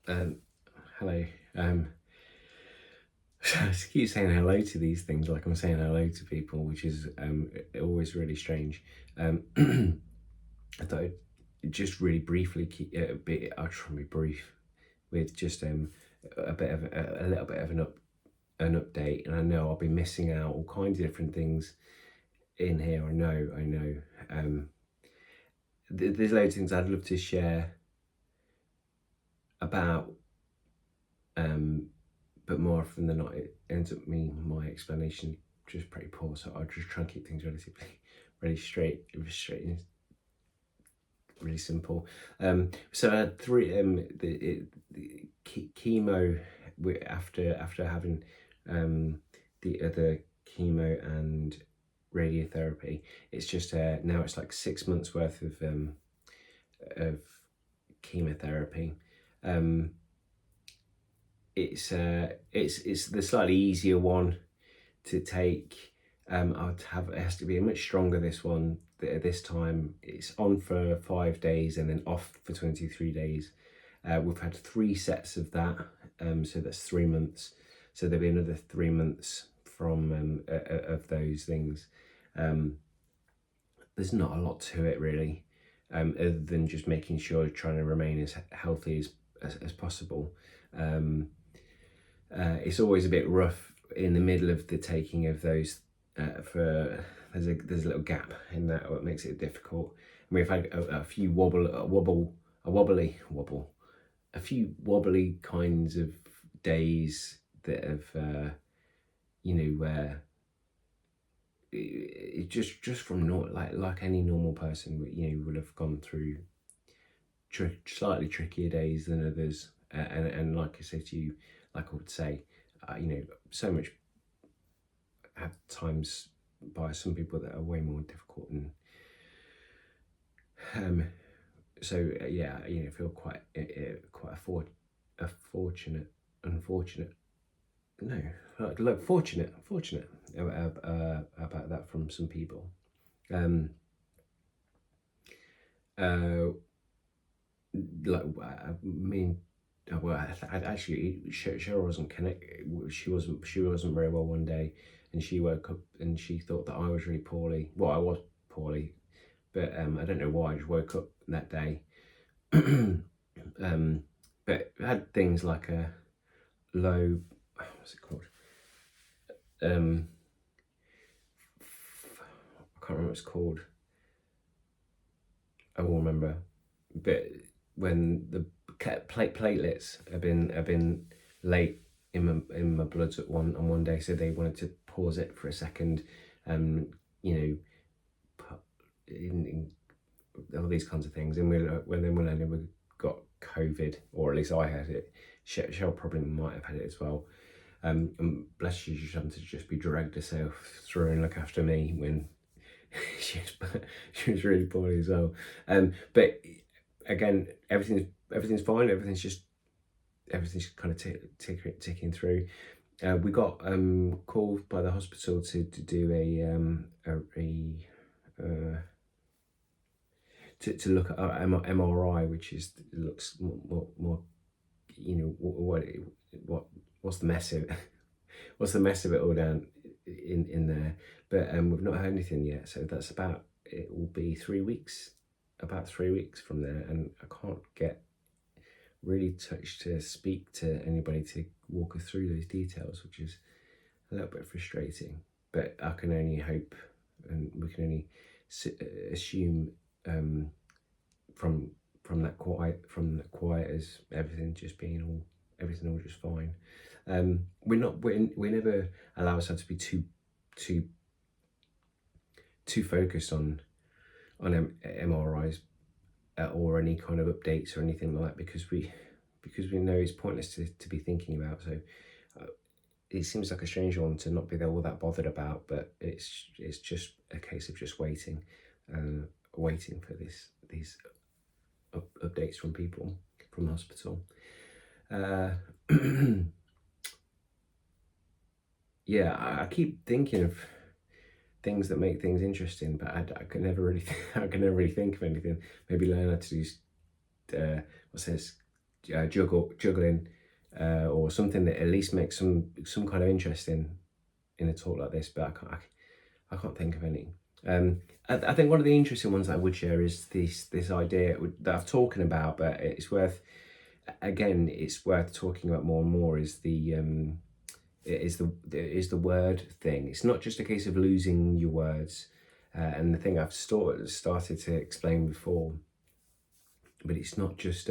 Um, Hello. I just keep saying hello to these things like I'm saying hello to people, which is always really strange. I thought I'd just really briefly keep it a bit. I'll try and be brief with just a bit of a little bit of an update. And I know I'll be missing out all kinds of different things in here. I know. Um, there's loads of things I'd love to share about. But more often than not, it ends up my explanation just pretty poor. So I'll just try and keep things relatively, really straight and really simple. So I had three. The chemo after having the other chemo and radiotherapy. It's just now it's like 6 months worth of chemotherapy. It's the slightly easier one to take. It has to be a much stronger this one. This time it's on for 5 days and then off for 23 days. We've had 3 sets of that, so that's 3 months. So there'll be another 3 months from of those things. There's not a lot to it really, other than just making sure trying to remain as healthy as possible. It's always a bit rough in the middle of the taking of those. There's a little gap in that, what makes it difficult. And we've had a few a few wobbly kinds of days that have where it just from like any normal person would have gone through slightly trickier days than others. And like I said to you, like I would say, so much at times by some people that are way more difficult. And yeah, I feel quite unfortunate. No, like fortunate about that from some people. Like I mean, well, I actually Cheryl wasn't connected. She wasn't very well one day, and she woke up and she thought that I was really poorly. Well, I was poorly, but I don't know why. I just woke up that day. But had things like a low. What's it called? I can't remember what it's called. I will remember, but when the platelets have been late in my blood on one day, so they wanted to pause it for a second, in all these kinds of things. And when we got COVID, or at least I had it, Shell probably might have had it as well. And bless she just having to just be dragged herself through and look after me when she was really poorly as well. But again, everything's fine. Everything's kind of ticking through. We got called by the hospital to do to look at our MRI, which looks more what's the mess of it all down in there. But we've not heard anything yet, so it will be 3 weeks, about 3 weeks from there, and I can't get really touched to speak to anybody to walk us through those details, which is a little bit frustrating. But I can only hope, and we can only assume from that quiet as everything all just fine. We never allow ourselves to be too focused on MRIs or any kind of updates or anything like that, because we know it's pointless to be thinking about. So it seems like a strange one to not be all that bothered about, but it's just a case of just waiting for these updates from people from the hospital. Yeah, I keep thinking of things that make things interesting, but I can never really think of anything. Maybe learn how to do what's this, juggling, or something that at least makes some kind of interest in a talk like this. But I can't think of any. I think one of the interesting ones I would share is this idea that I've talking about, but it's worth talking about more and more. Is the word thing. It's not just a case of losing your words, and the thing I've started to explain before. But it's not just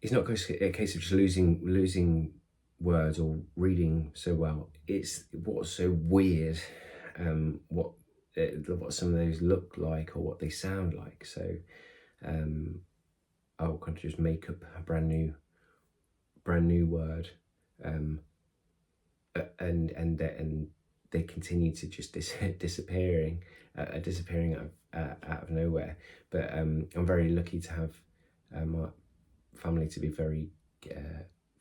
it's not a case of just losing words or reading so well. It's what's so weird, what some of those look like or what they sound like. So I'll kind of just make up a brand new word, and they continue to just disappearing out of nowhere. But I'm very lucky to have my family to be very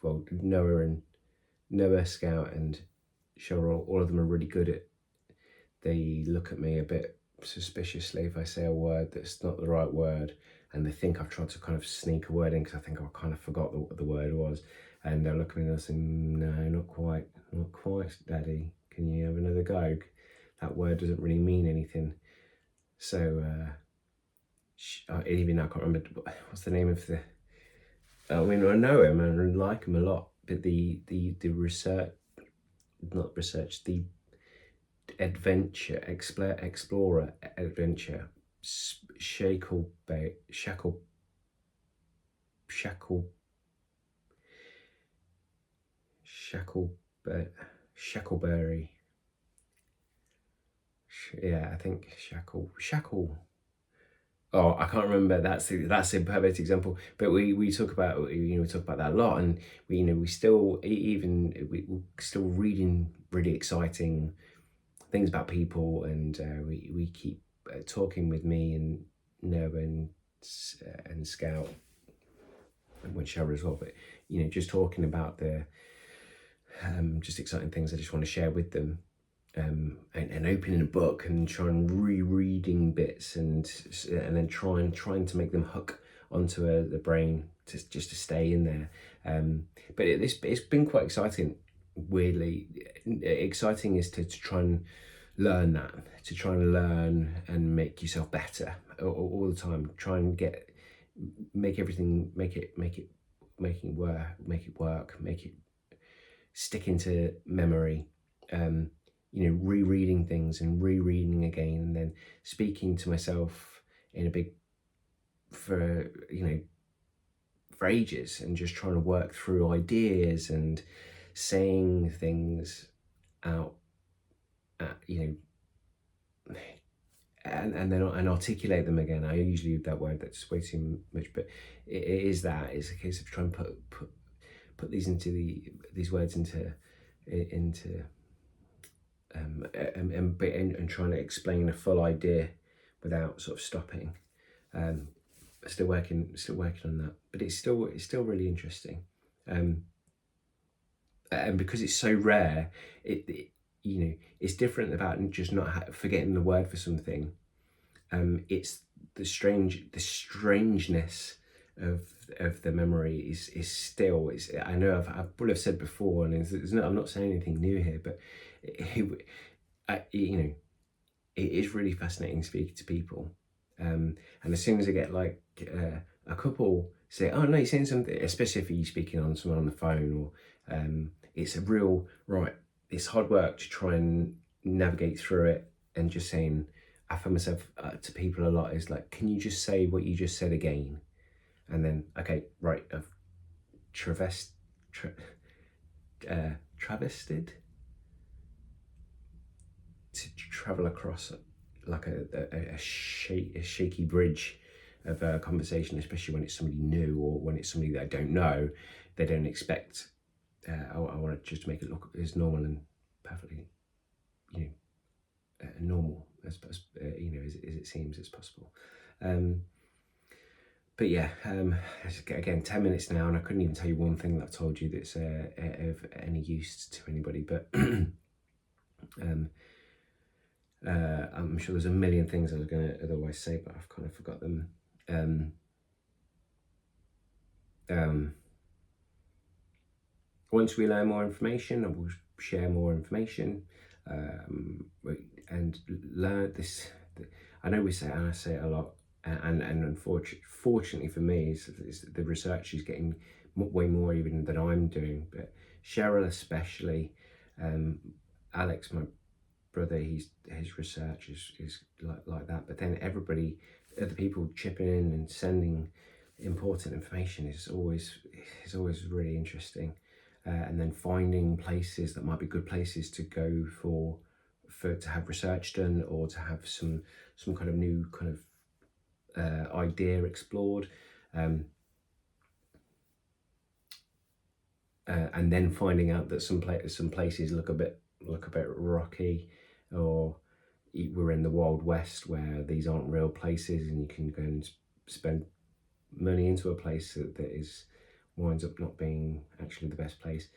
well. Noah, Scout, and Cheryl, all of them are really good at. They look at me a bit suspiciously if I say a word that's not the right word, and they think I've tried to kind of sneak a word in because I think I kind of forgot what the word was, and they'll look at me and they'll say, "No, not quite, Daddy. Can you have another go? That word doesn't really mean anything." So even I can't remember what's the name of the. I mean, I know him and I like him a lot, but the research, not research, the explorer adventure, Shackle Shackleberry. Yeah, I think Shackle. Oh, I can't remember. That's a perfect example. But we talk about we talk about that a lot, and we still we're still reading really exciting things about people, and we keep talking with me and Noah and Scout and whichever as well. But just talking about the just exciting things I just want to share with them. And opening a book and trying rereading bits and then trying to make them hook onto the brain just to stay in there. But it's been quite exciting. Weirdly exciting is to try and learn and make yourself better all the time. Try and make it work, make it stick into memory. Rereading things and rereading again, and then speaking to myself in a big for ages, and just trying to work through ideas and saying things out, and then articulate them again. I usually use that word, that's way too much, but it's a case of trying to put these words into and trying to explain a full idea without sort of stopping. Still working on that, but it's still really interesting. And because it's so rare, it's different about just not forgetting the word for something. It's the strangeness of the memory is still. I know I would have said before, and I'm not saying anything new here, but it is really fascinating speaking to people. And as soon as I get like a couple say, "Oh no, you're saying something," especially if you're speaking on someone on the phone, or it's a real right. It's hard work to try and navigate through it, and just saying. I find myself to people a lot is like, "Can you just say what you just said again?" And then, okay, right, I've travested to travel across like a shaky bridge of a conversation, especially when it's somebody new or when it's somebody that I don't know. They don't expect. I want to just make it look as normal and perfectly, normal as it seems as possible. But yeah, again, 10 minutes now, and I couldn't even tell you one thing that I've told you that's of any use to anybody. But I'm sure there's a million things I was going to otherwise say, but I've kind of forgot them. once we learn more information, and we'll share more information, and learn this. I know we say, and I say it a lot, and unfortunately for me, is the research is getting way more even than I'm doing. But Cheryl especially, Alex, my brother, his research is like that. But then everybody, other people chipping in and sending important information is always really interesting. And then finding places that might be good places to go for to have research done, or to have some kind of new kind of idea explored. And then finding out that some places look a bit rocky, or we're in the Wild West where these aren't real places, and you can go and spend money into a place that winds up not being actually the best place.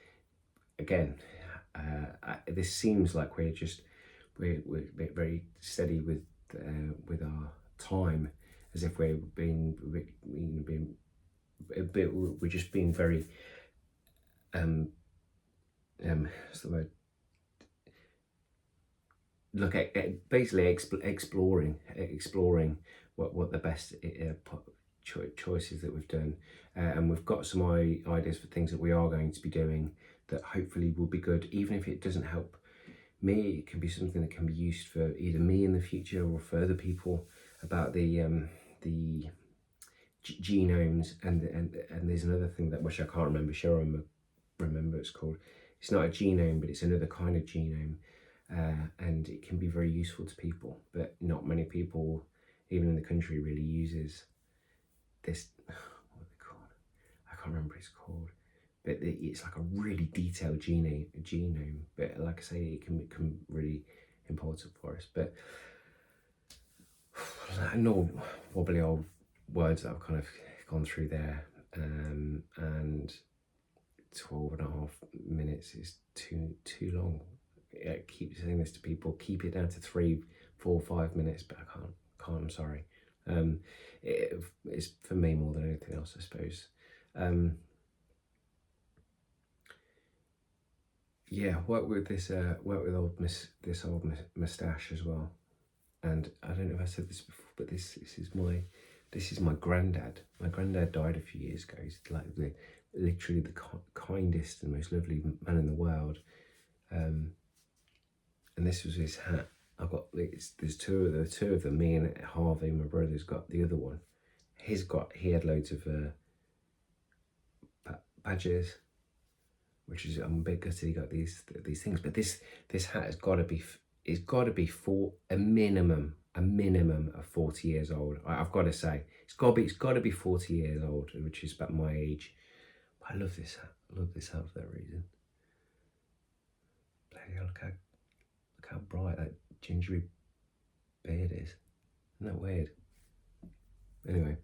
Again, this seems like we're very steady with our time, as if we're just being very what's the word? Look at basically exploring what the best choices that we've done, and we've got some ideas for things that we are going to be doing that hopefully will be good. Even if it doesn't help me, it can be something that can be used for either me in the future or for other people, about the genomes. And there's another thing that which I can't remember. Cheryl remember it's called. It's not a genome, but it's another kind of genome, and it can be very useful to people. But not many people, even in the country, really uses this. What are they called? I can't remember what it's called. But it's like a really detailed genome. But like I say, it can become really important for us. But no wobbly old words that I've kind of gone through there, and 12.5 minutes is too long. I keep saying this to people, keep it down to 3, 4, 5 minutes, but I can't, I'm sorry. It's for me more than anything else, I suppose. Yeah, work with this old moustache as well. And I don't know if I said this before, but this is my granddad. My granddad died a few years ago. He's like literally the kindest and most lovely man in the world. And this was his hat. I've got there's two of them. Me and Harvey, my brother's got the other one. He had loads of badges, which is, I'm a bit gutted he got these things. But this hat has got to be for a minimum of 40 years old. I've got to say, it's got to be 40 years old, which is about my age. But I love this hat. I love this hat for that reason. Bloody hell, look how bright that gingery beard is. Isn't that weird? Anyway,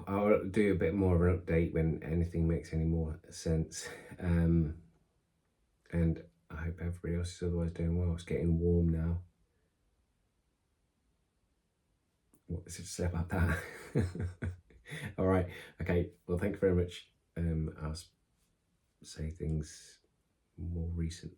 I'll do a bit more of an update when anything makes any more sense. And I hope everybody else is otherwise doing well. It's getting warm now. What does it say about that? All right. Okay. Well, thank you very much. I'll say things more recent